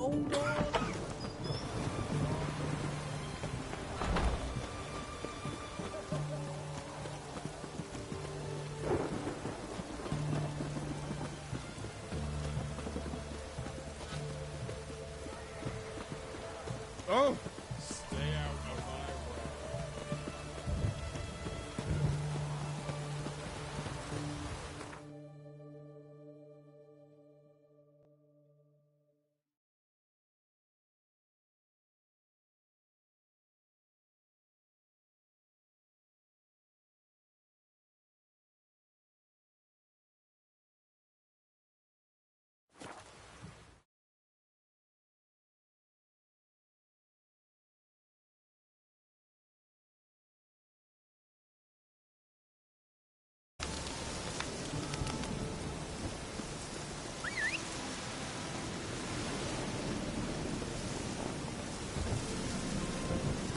hold on. Oh! Stay out of my way.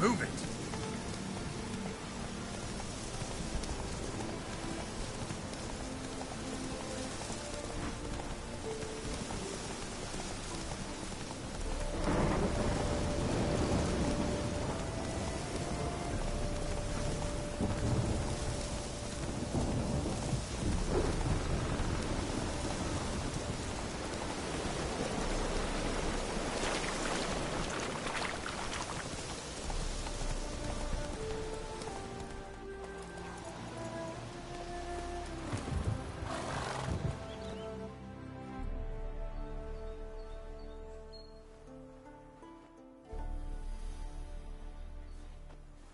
Move it!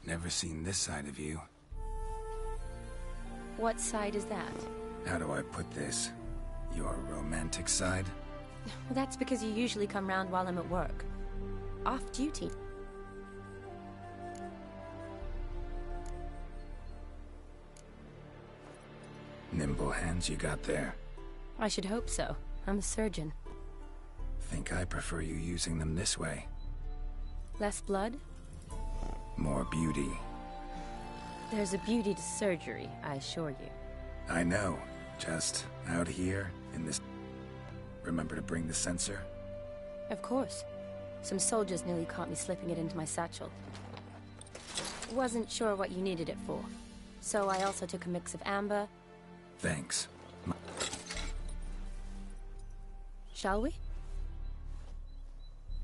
Never seen this side of you. What side is that? How do I put this? Your romantic side? That's because you usually come round while I'm at work. Off duty. Nimble hands you got there. I should hope so. I'm a surgeon. Think I prefer you using them this way. Less blood? More beauty. There's a beauty to surgery, I assure you. I know. Just out here, in this... Remember to bring the sensor? Of course. Some soldiers nearly caught me slipping it into my satchel. Wasn't sure what you needed it for. So I also took a mix of amber. Thanks. Shall we?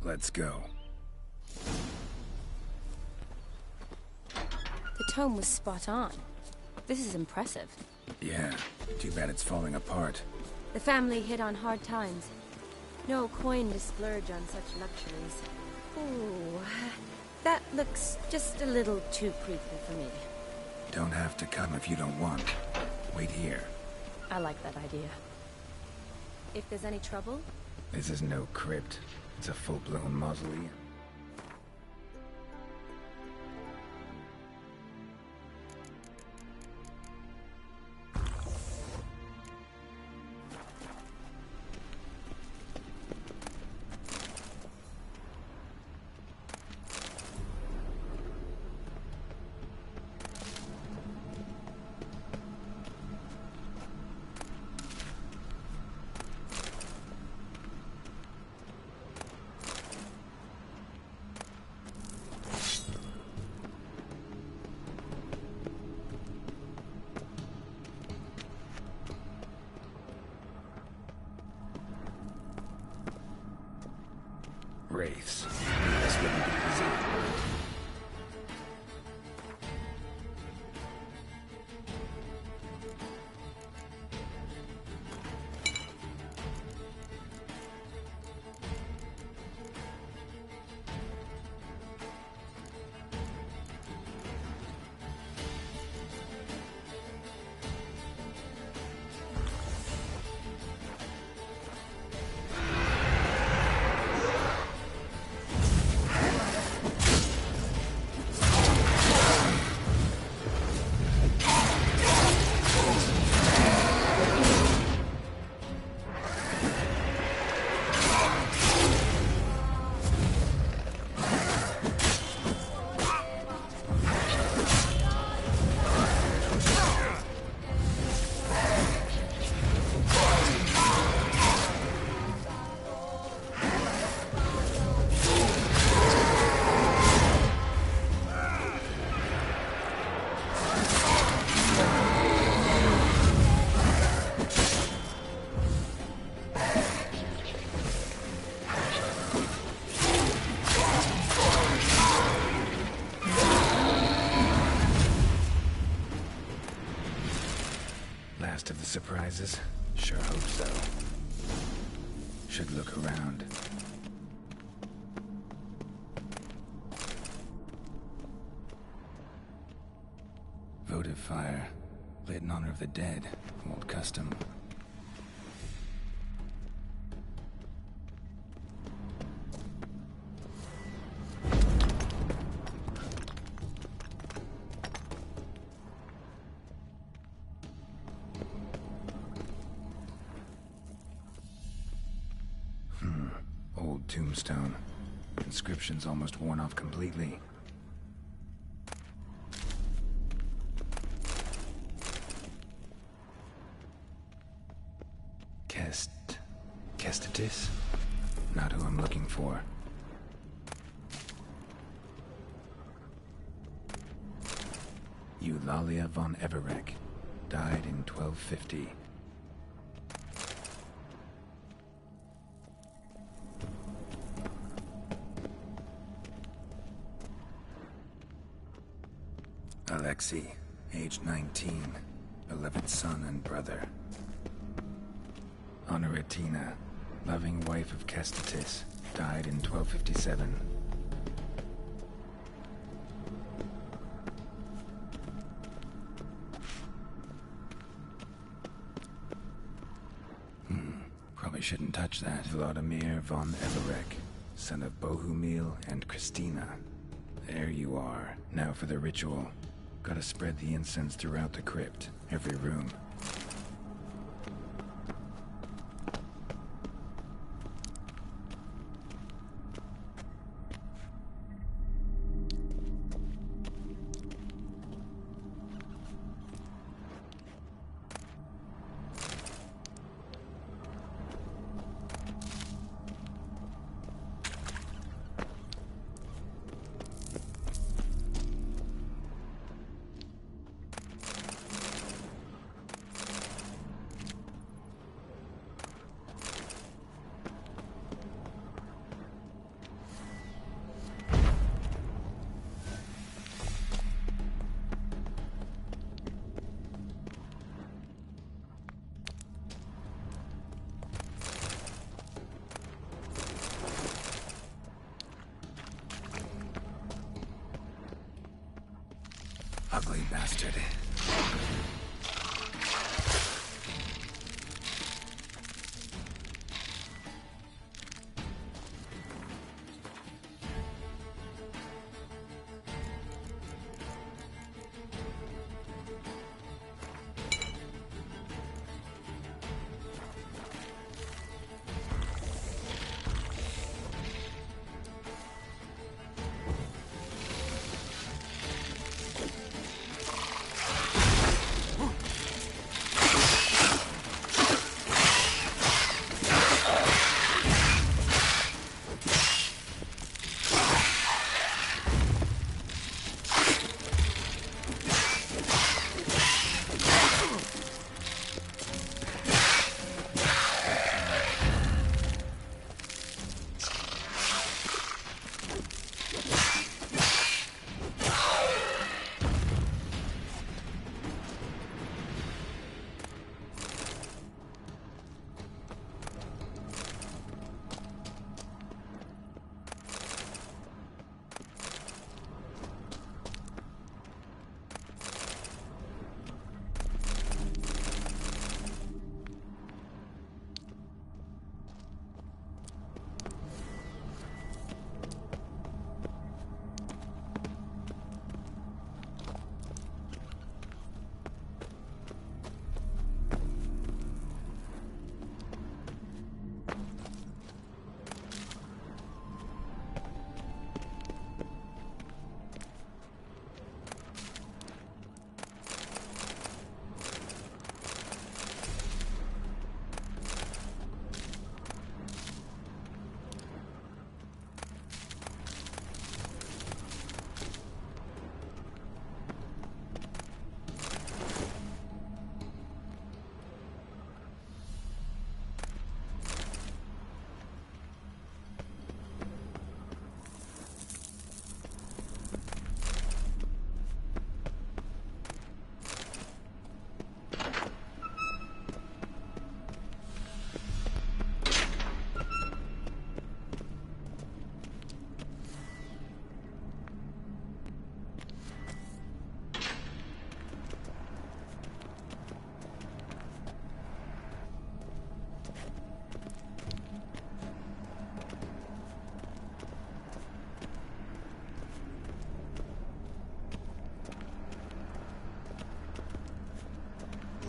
Let's go. The tome was spot on. This is impressive. Yeah, too bad it's falling apart. The family hit on hard times. No coin to splurge on such luxuries. Ooh, that looks just a little too creepy for me. Don't have to come if you don't want. Wait here. I like that idea. If there's any trouble? This is no crypt. It's a full-blown mausoleum. Wraiths. This wouldn't be easy. of the surprises? Sure hope so. Should look around. Votive fire. Lit in honor of the dead. Old custom. Old tombstone. Inscription's almost worn off completely. Kestatis? Not who I'm looking for. Eulalia von Everec. Died in 1250. Alexei, age 19, beloved son and brother. Honoratina, loving wife of Kestatis, died in 1257. Probably shouldn't touch that. Vladimir von Everec, son of Bohumil and Christina. There you are. Now for the ritual. Gotta spread the incense throughout the crypt, every room. Ugly bastard.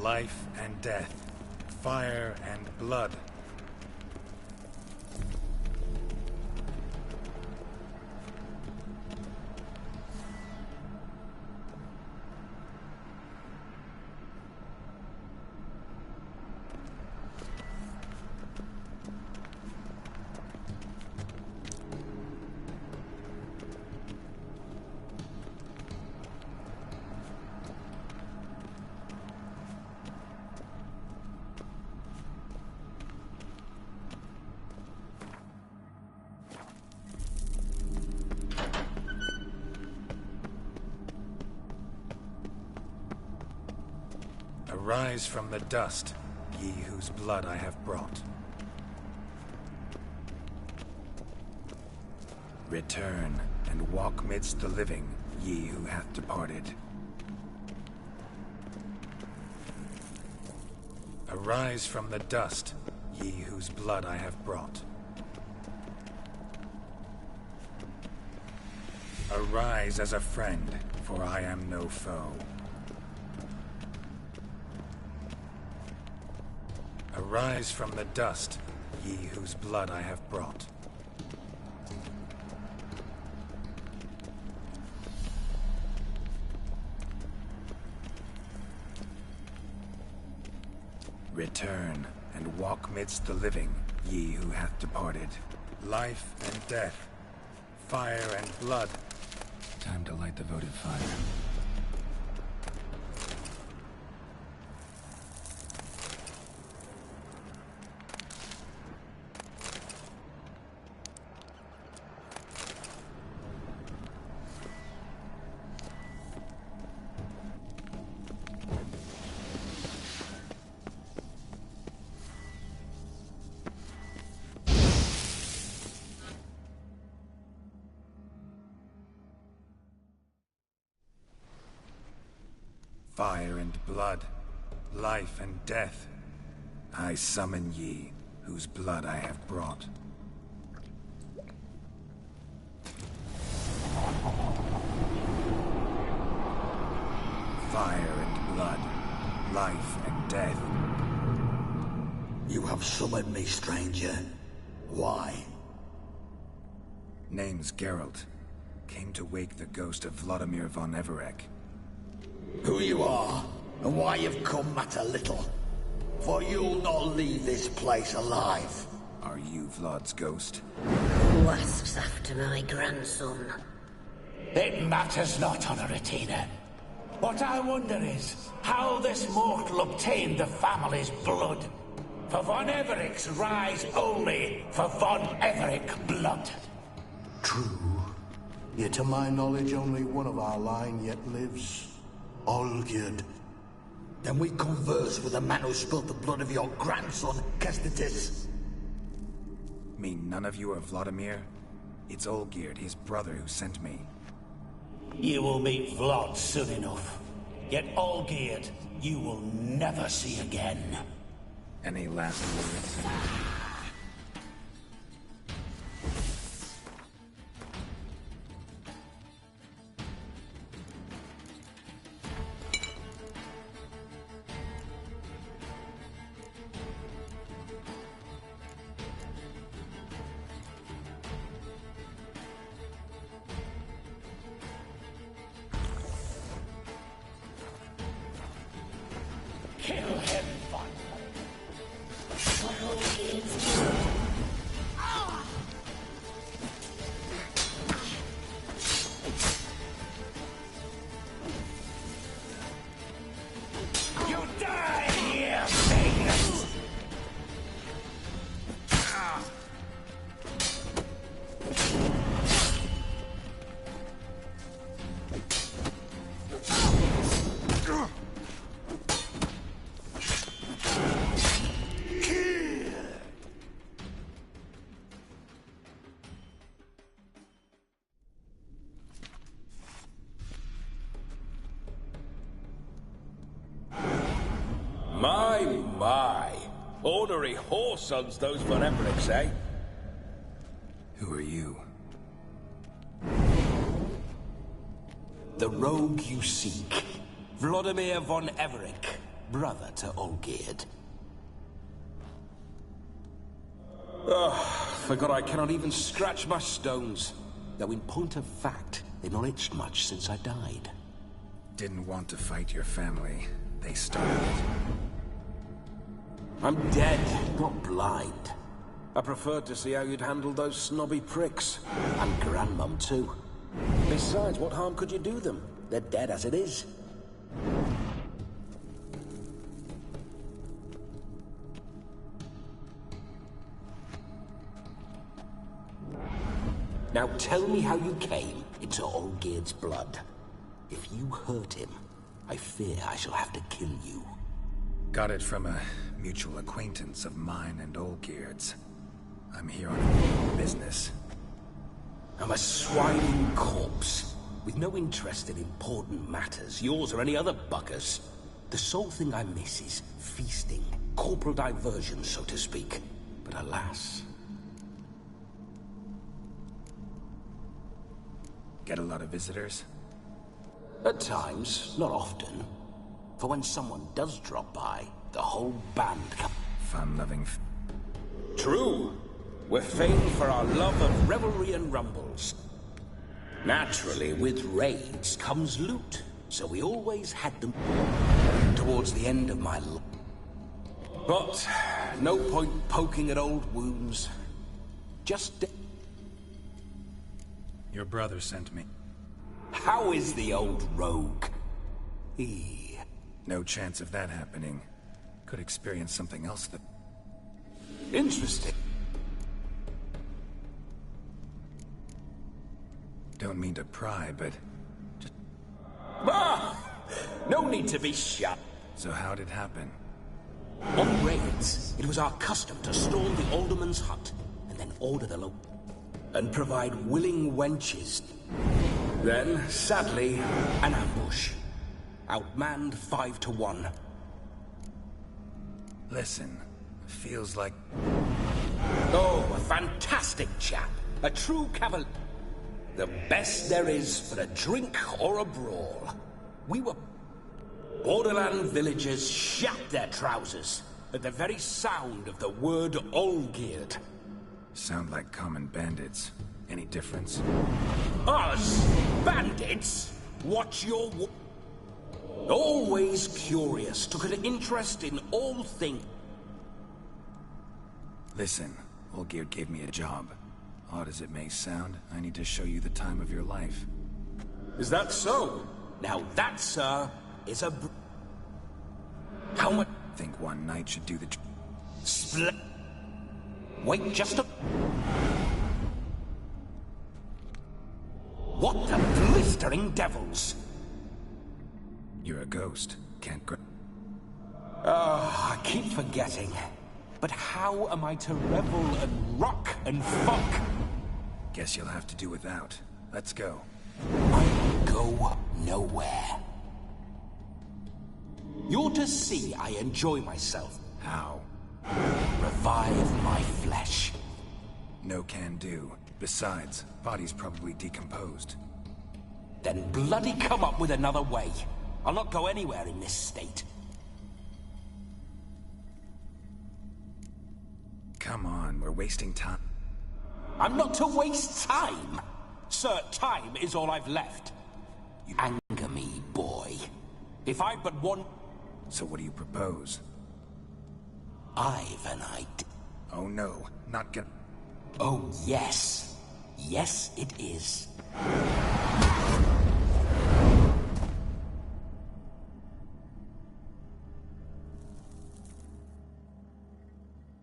Life and death. Fire and blood. Arise from the dust, ye whose blood I have brought. Return, and walk midst the living, ye who hath departed. Arise from the dust, ye whose blood I have brought. Arise as a friend, for I am no foe. Arise from the dust, ye whose blood I have brought. Return, and walk midst the living, ye who hath departed. Life and death, fire and blood. Time to light the votive fire. Fire and blood, life and death. I summon ye, whose blood I have brought. Fire and blood, life and death. You have summoned me, stranger. Why? Name's Geralt. Came to wake the ghost of Vladimir von Everec. Who you are, and why you've come matter little. For you'll not leave this place alive. Are you Vlad's ghost? Who asks after my grandson? It matters not, Honoratina. What I wonder is how this mortal obtained the family's blood. For von Everec's rise only for von Everec blood. True. Yet to my knowledge, only one of our line yet lives. Olgierd. Then we converse with the man who spilled the blood of your grandson, Kestetis. Mean none of you are Vladimir? It's Olgierd, his brother, who sent me. You will meet Vlad soon enough. Yet Olgierd, you will never see again. Any last words? Kill him, Von. You die here, Magnus! My. Ornery whoresons those von Everecs, eh? Who are you? The rogue you seek. Vladimir von Everec. brother to Olgierd. Forgot I cannot even scratch my stones. Though in point of fact, they've not itched much since I died. Didn't want to fight your family. They started it. I'm dead, not blind. I preferred to see how you'd handle those snobby pricks. And Grandmum too. Besides, what harm could you do them? They're dead as it is. Now tell me how you came into Olgierd's blood. If you hurt him, I fear I shall have to kill you. Got it from a mutual acquaintance of mine and Olgierd's. I'm here on business. I'm a swining corpse, with no interest in important matters, yours or any other buggers. The sole thing I miss is feasting, corporal diversion, so to speak. But alas... Get a lot of visitors? At times, not often. For when someone does drop by, the whole band comes. Fun-loving True. We're famed for our love of revelry and rumbles. Naturally, with raids comes loot, so we always had them towards the end of my life. But no point poking at old wounds. Just... Your brother sent me. How is the old rogue? No chance of that happening. Could experience something else that... Interesting. Don't mean to pry, but... just... No need to be shut. So how'd it happen? On raids, it was our custom to storm the alderman's hut, and then order the local... and provide willing wenches. Then, sadly, an ambush. Outmanned 5 to 1. Listen, feels like... Oh, a fantastic chap. A true cavalier. The best there is for a drink or a brawl. We were... Borderland villagers shat their trousers at the very sound of the word Olgierd. Sound like common bandits. Any difference? Us? Bandits? Watch your... Always curious, took an interest in all things. Listen, Olgierd gave me a job. Odd as it may sound, I need to show you the time of your life. Is that so? Now that, sir, is a... How much... Think one night should do the... Split... Wait just a... What the blistering devils? You're a ghost. Can't I keep forgetting. But how am I to revel and rock and fuck? Guess you'll have to do without. Let's go. I go nowhere. You're to see I enjoy myself. How? Revive my flesh. No can do. Besides, body's probably decomposed. Then bloody come up with another way. I'll not go anywhere in this state. Come on, we're wasting time. I'm not to waste time. Sir, time is all I've left. You anger me, boy. If I'd but one... So what do you propose? I've an idea. Oh no, not gonna... Oh yes. Yes, it is.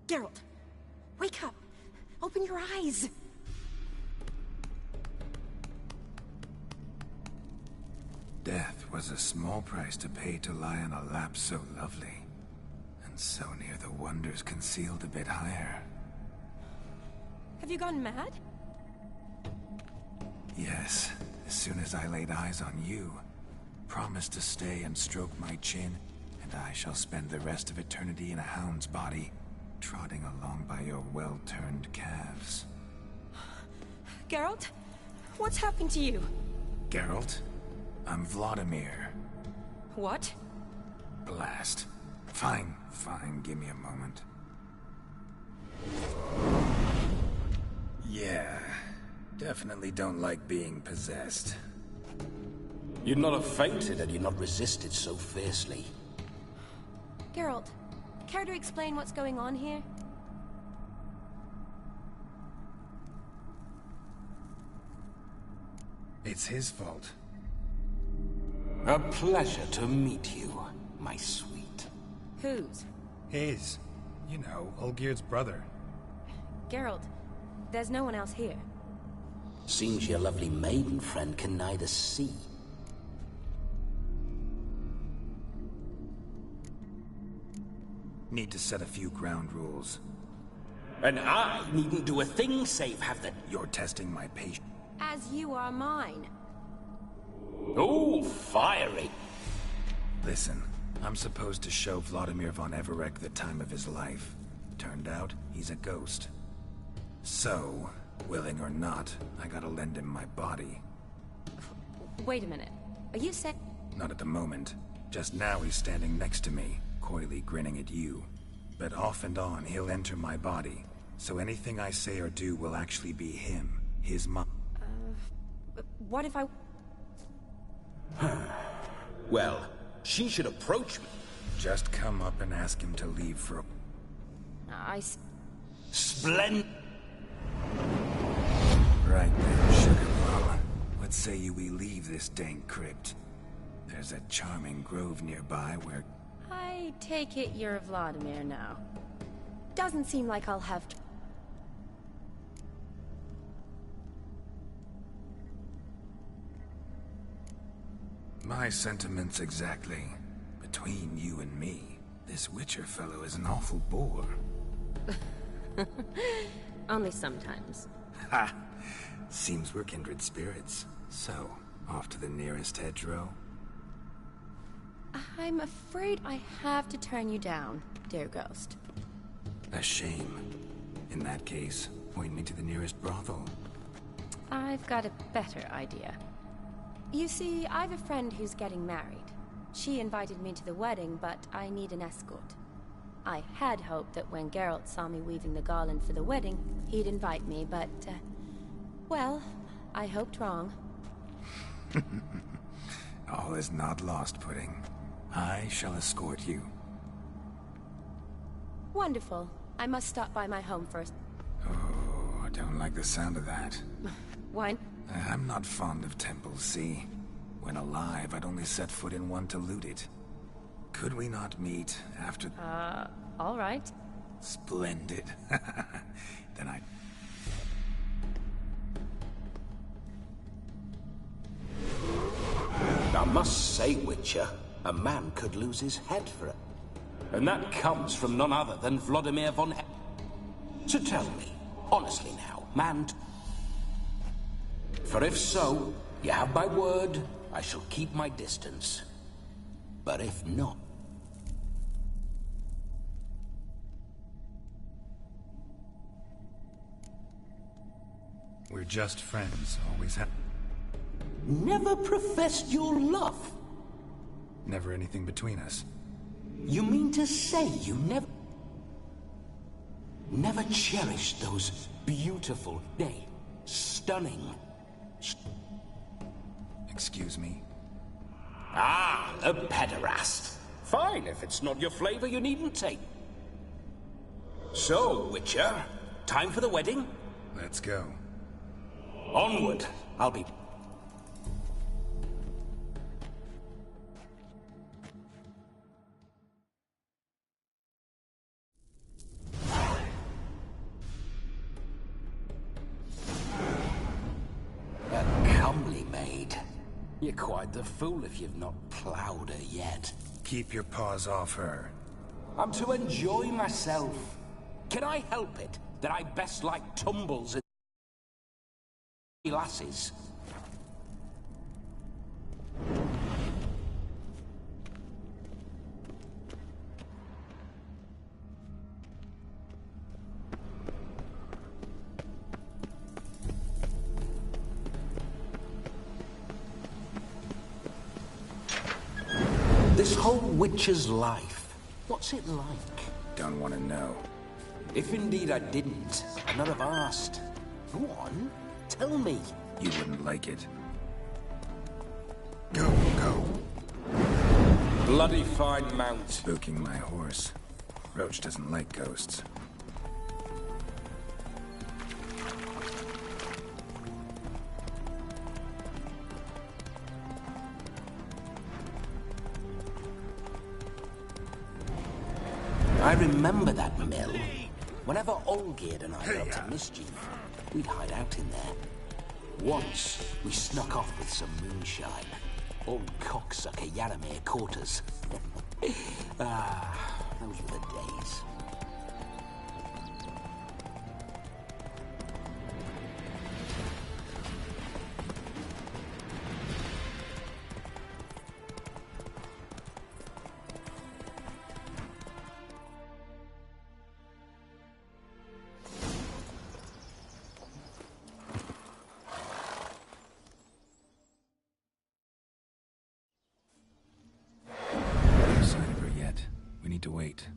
Geralt, wake up. Open your eyes. Death was a small price to pay to lie on a lap so lovely. And so near the wonders concealed a bit higher. Have you gone mad? Yes, as soon as I laid eyes on you, promised to stay and stroke my chin, and I shall spend the rest of eternity in a hound's body, trotting along by your well-turned calves. Geralt, what's happened to you? Geralt, I'm Vladimir. What? Blast. Fine, give me a moment. Yeah, definitely don't like being possessed. You'd not have fainted had you not resisted so fiercely. Geralt, care to explain what's going on here? It's his fault. A pleasure to meet you, my sweet. Whose? His. You know, Olgierd's brother. Geralt, there's no one else here. Seems your lovely maiden friend can neither see. Need to set a few ground rules. And I needn't do a thing save have the... You're testing my patience. As you are mine. Oh, fiery. Listen, I'm supposed to show Vladimir von Everec the time of his life. Turned out, he's a ghost. So, willing or not, I gotta lend him my body. Wait a minute. Are you set? Not at the moment. Just now he's standing next to me, coyly grinning at you. But off and on, he'll enter my body. So anything I say or do will actually be him, his mom. What if I... Well, she should approach me. Just come up and ask him to leave for a... Splendid. Right then, Sugar Plum. What say you we leave this dank crypt? There's a charming grove nearby where... I take it you're Vladimir now. Doesn't seem like I'll have to... My sentiments exactly. Between you and me, this Witcher fellow is an awful bore. Only sometimes. Ha! Seems we're kindred spirits. So, off to the nearest hedgerow? I'm afraid I have to turn you down, dear ghost. A shame. In that case, point me to the nearest brothel. I've got a better idea. You see, I've a friend who's getting married. She invited me to the wedding, but I need an escort. I had hoped that when Geralt saw me weaving the garland for the wedding, he'd invite me, but, well, I hoped wrong. All is not lost, Pudding. I shall escort you. Wonderful. I must stop by my home first. Oh, I don't like the sound of that. Why? I'm not fond of temples, see? When alive, I'd only set foot in one to loot it. Could we not meet after... All right. Splendid. Then I must say, Witcher, a man could lose his head for it. And that comes from none other than Vladimir von... So tell me, honestly now, man... For if so, you have my word, I shall keep my distance. But if not... We're just friends, always have. Never professed your love. never anything between us. You mean to say you never cherished those beautiful, nay, stunning... Excuse me? Ah, a pederast. Fine, if it's not your flavor, you needn't take. So, Witcher, time for the wedding? Let's go. Onward. I'll be... A comely maid. You're quite the fool if you've not ploughed her yet. Keep your paws off her. I'm to enjoy myself. Can I help it that I best like tumbles and lasses? This whole witcher's life, What's it like? Don't want to know. If indeed I didn't, I'd not have asked. Go on, tell me. You wouldn't like it. Go, go. Bloody fine mount. Spooking my horse. Roach doesn't like ghosts. I remember that mill. Whenever Olgierd and I got up to mischief, we'd hide out in there. Once, we snuck off with some moonshine. Old cocksucker Yaramir caught us. Those were the days. No sign of her yet. We need to wait.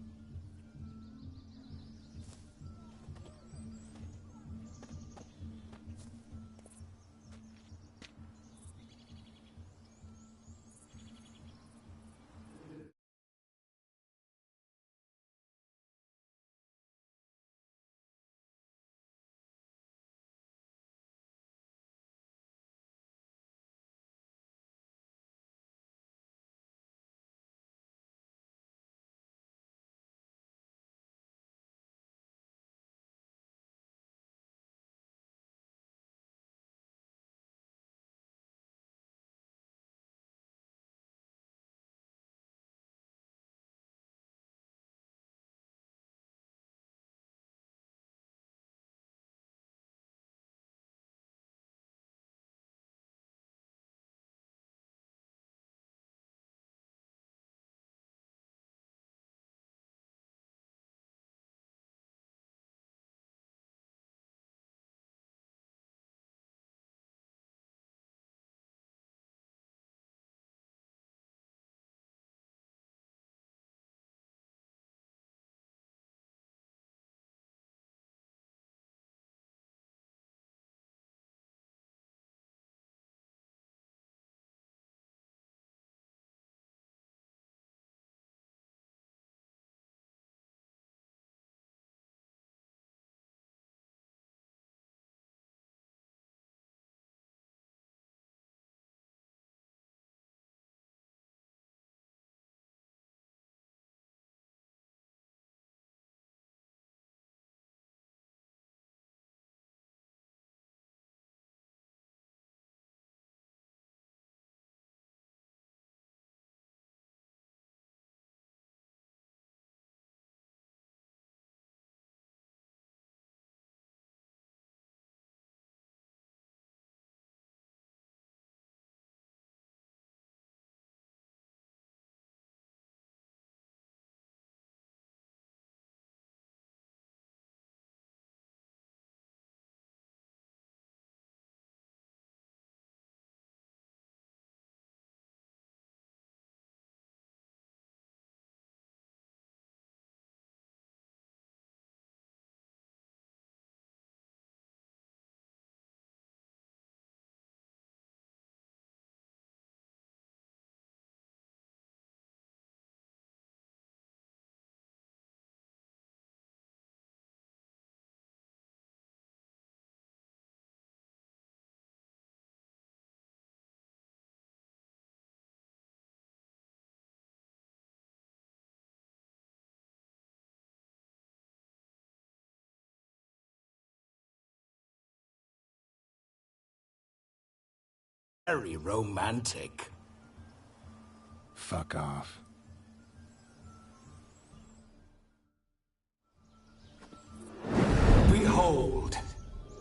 Very romantic. Fuck off. Behold,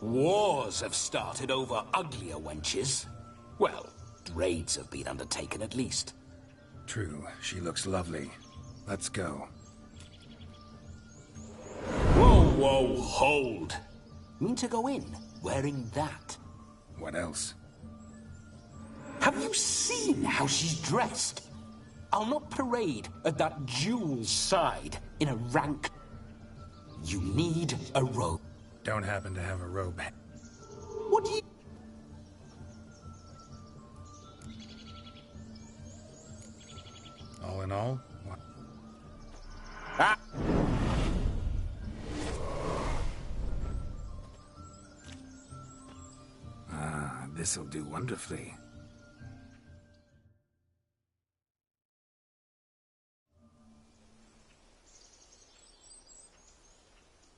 wars have started over uglier wenches. Well, raids have been undertaken at least. True, she looks lovely. Let's go. Whoa, whoa, hold. Mean to go in, wearing that? What else? Have you seen how she's dressed? I'll not parade at that jewel's side in a rank. You need a robe. Don't happen to have a robe. What do you... All in all, what? Ah! This'll do wonderfully.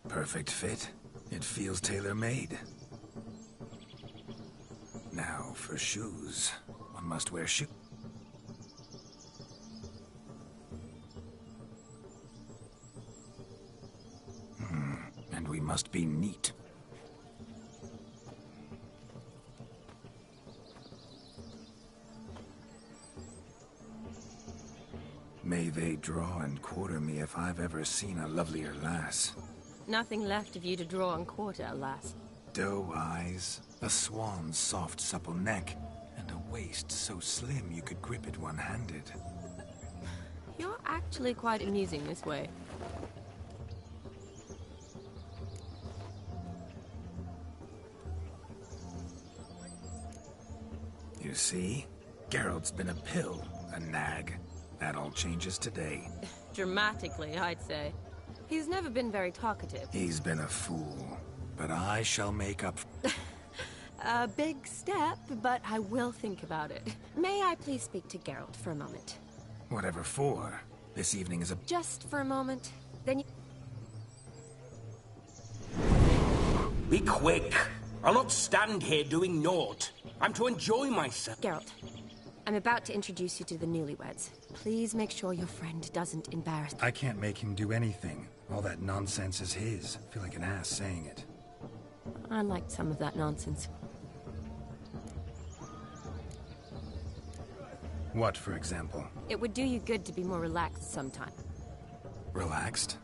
Perfect fit. It feels tailor-made. Now for shoes. One must wear shoes. And we must be neat. May they draw and quarter me if I've ever seen a lovelier lass. Nothing left of you to draw and quarter, alas. Doe eyes, a swan's soft supple neck, and a waist so slim you could grip it one-handed. You're actually quite amusing this way. You see? Geralt's been a pill, a nag. That all changes today. Dramatically, I'd say. He's never been very talkative. He's been a fool, but I shall make up. A big step, but I will think about it. May I please speak to Geralt for a moment? Whatever for. This evening is a... Just for a moment. Then you... Be quick. I'll not stand here doing naught. I'm to enjoy myself. Geralt, I'm about to introduce you to the newlyweds. Please make sure your friend doesn't embarrass... I can't make him do anything. All that nonsense is his. I feel like an ass saying it. I liked some of that nonsense. What, for example? It would do you good to be more relaxed sometime. Relaxed?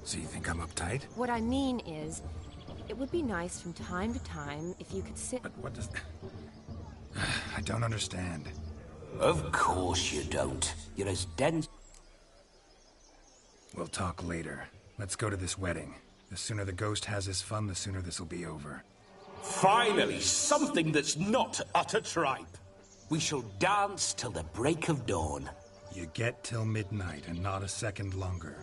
So you think I'm uptight? What I mean is, it would be nice from time to time if you could sit... But what does... I don't understand. Of course you don't. You're as dense... We'll talk later. Let's go to this wedding. The sooner the ghost has his fun, the sooner this'll be over. Finally, something that's not utter tripe. We shall dance till the break of dawn. You get till midnight and not a second longer.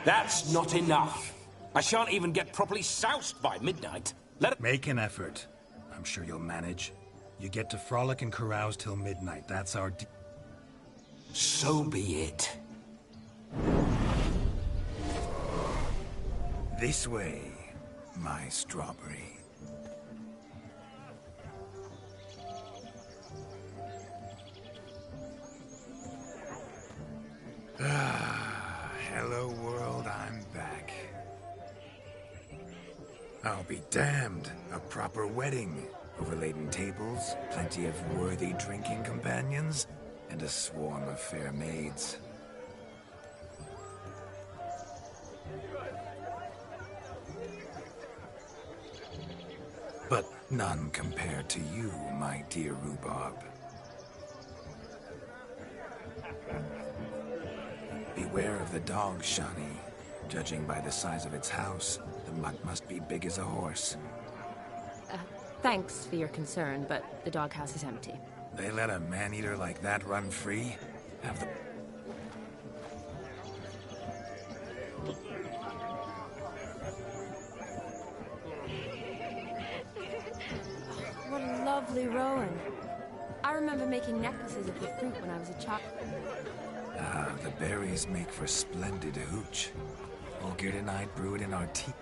That's not enough. I shan't even get properly soused by midnight. Let it... Make an effort. I'm sure you'll manage. You get to frolic and carouse till midnight. That's our... So be it. This way, my strawberry. Hello world, I'm back. I'll be damned. A proper wedding. Overladen tables, plenty of worthy drinking companions, and a swarm of fair maids. But none compared to you, my dear Rhubarb. Beware of the dog, Shani. Judging by the size of its house, the mutt must be big as a horse. Thanks for your concern, but the doghouse is empty. They let a man-eater like that run free? Have the... What a lovely rowan. I remember making necklaces of the fruit when I was a child. Ah, the berries make for splendid hooch. Olgierd and I brew it in our tea.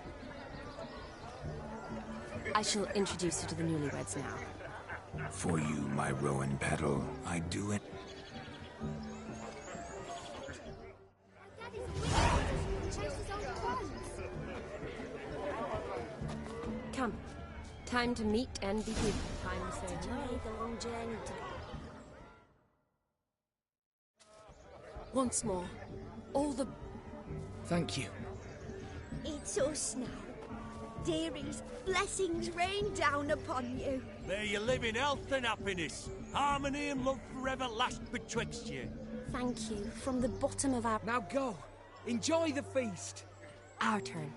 I shall introduce you to the newlyweds now. For you, my rowan petal, I do it. Come. Time to meet and be people. Time to say hello. The long journey to... Once more. All the... Thank you. It's us now. Dearies, blessings rain down upon you. May you live in health and happiness. Harmony and love forever last betwixt you. Thank you, from the bottom of our... Now go. Enjoy the feast. Our turn.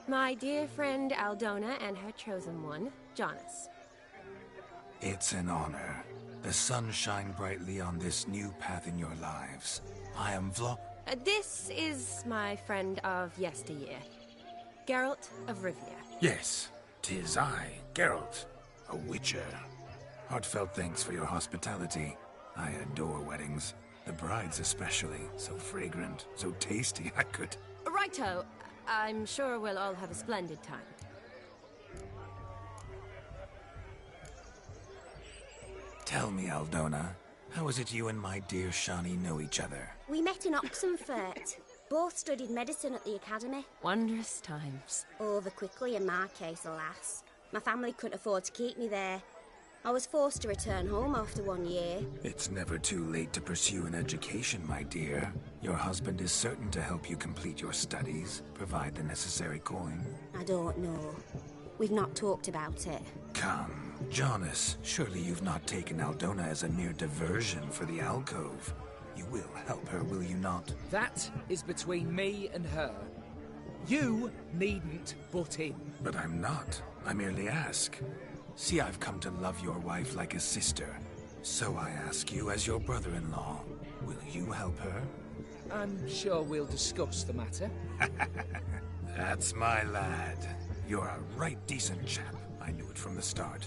My dear friend Aldona and her chosen one, Jonas. It's an honor. The sun shine brightly on this new path in your lives. I am This is my friend of yesteryear, Geralt of Rivia. Yes, 'tis I, Geralt, a witcher. Heartfelt thanks for your hospitality. I adore weddings. The brides especially. So fragrant, so tasty, I could... Righto. I'm sure we'll all have a splendid time. Tell me, Aldona, how is it you and my dear Shani know each other? We met in Oxenfurt. Both studied medicine at the academy. Wondrous times. Over quickly in my case, alas. My family couldn't afford to keep me there. I was forced to return home after 1 year. It's never too late to pursue an education, my dear. Your husband is certain to help you complete your studies, provide the necessary coin. I don't know. We've not talked about it. Come, Jonas, surely you've not taken Aldona as a mere diversion for the alcove. You will help her, will you not? That is between me and her. You needn't butt in. But I'm not. I merely ask. See, I've come to love your wife like a sister. So I ask you as your brother-in-law, will you help her? I'm sure we'll discuss the matter. That's my lad. You're a right decent chap. I knew it from the start.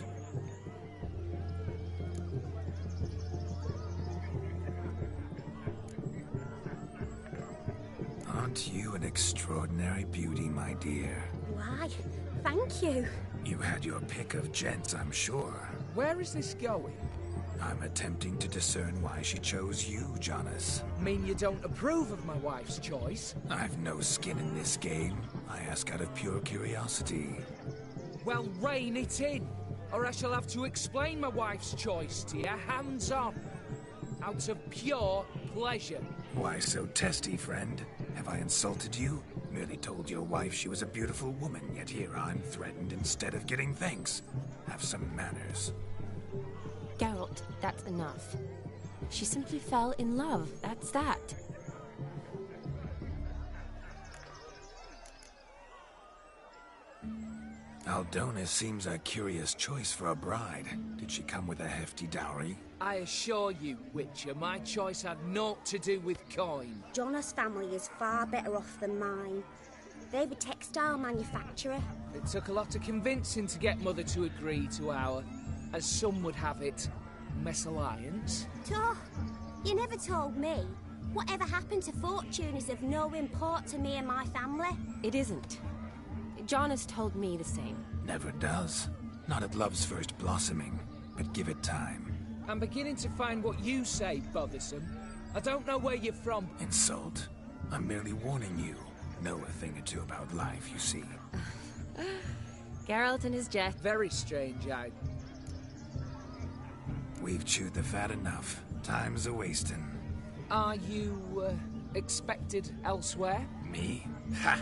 Aren't you an extraordinary beauty, my dear? Why, thank you. You had your pick of gents, I'm sure. Where is this going? I'm attempting to discern why she chose you, Jonas. Mean you don't approve of my wife's choice? I've no skin in this game. I ask out of pure curiosity. Well, rein it in, or I shall have to explain my wife's choice to you hands-on. Out of pure pleasure. Why so testy, friend? Have I insulted you? Merely told your wife she was a beautiful woman, yet here I'm threatened instead of getting thanks. Have some manners. Geralt, that's enough. She simply fell in love, that's that. Aldona seems a curious choice for a bride. Did she come with a hefty dowry? I assure you, Witcher, my choice had naught to do with coin. Jonas' family is far better off than mine. They're a textile manufacturer. It took a lot of convincing to get Mother to agree to our, as some would have it, mesalliance. Toh, you never told me. Whatever happened to fortune is of no import to me and my family. It isn't. Jonas told me the same. Never does. Not at love's first blossoming, but give it time. I'm beginning to find what you say bothersome. I don't know where you're from. Insult. I'm merely warning you. Know a thing or two about life, you see. Geralt and his jet. Very strange, We've chewed the fat enough. Time's a-wasting. Are you, expected elsewhere? Me? Ha!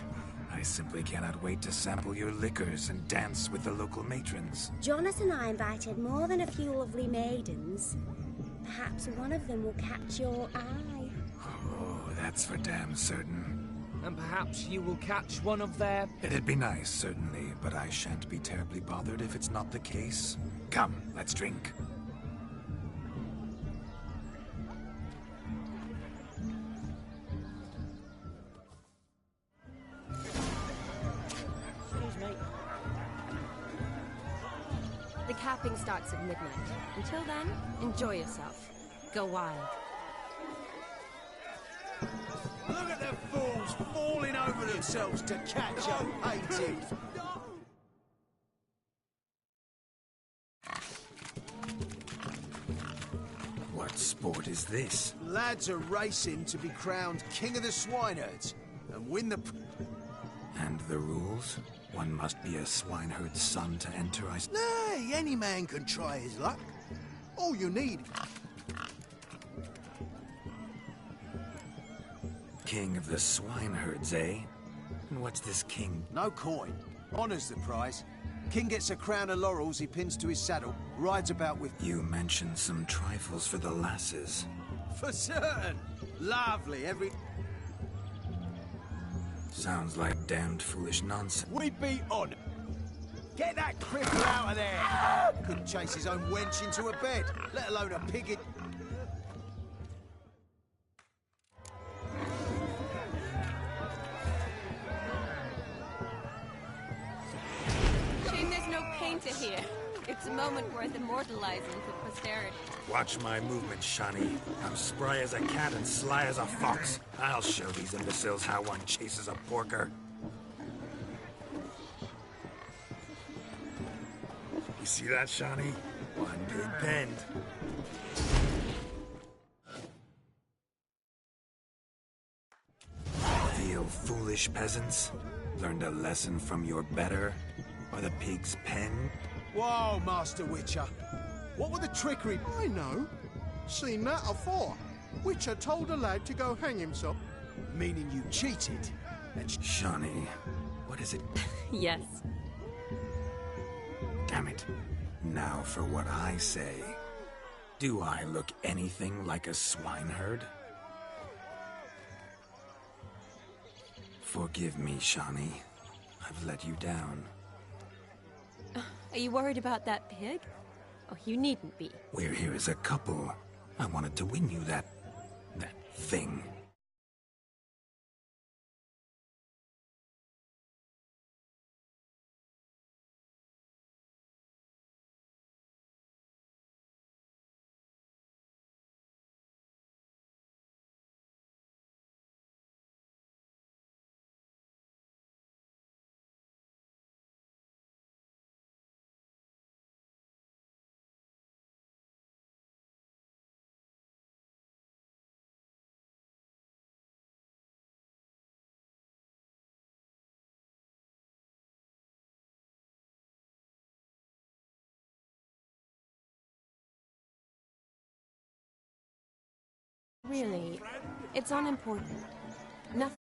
I simply cannot wait to sample your liquors and dance with the local matrons. Jonas and I invited more than a few lovely maidens. Perhaps one of them will catch your eye. Oh, that's for damn certain. And perhaps you will catch one of their... It'd be nice, certainly, but I shan't be terribly bothered if it's not the case. Come, let's drink. The capping starts at midnight. Until then, enjoy yourself. Go wild. Look at the fools falling over themselves to catch up, hated. What sport is this? Lads are racing to be crowned King of the Swineherds and win the... And the rules? One must be a swineherd's son to enter, Nay, any man can try his luck. All you need... King of the swineherds, eh? And what's this king? No coin. Honours the prize. King gets a crown of laurels he pins to his saddle, rides about with... You mentioned some trifles for the lasses. For certain. Lovely, every... Sounds like damned foolish nonsense. We be on. Get that cripple out of there! Couldn't chase his own wench into a bed, let alone a pig in... Shame there's no painter here. It's a moment worth immortalizing for posterity. Watch my movement, Shani. I'm spry as a cat and sly as a fox. I'll show these imbeciles how one chases a porker. You see that, Shani? One pig penned. Feel foolish peasants? Learned a lesson from your better? Or the pig's pen? Whoa, Master Witcher. What were the trickery? I know. Seen that afore. Witcher told a lad to go hang himself. Meaning you cheated? And Shani, what is it? Yes. Damn it. Now for what I say. Do I look anything like a swineherd? Forgive me, Shani. I've let you down. Are you worried about that pig? Oh, you needn't be. We're here as a couple. I wanted to win you that thing. Really, it's unimportant. Nothing.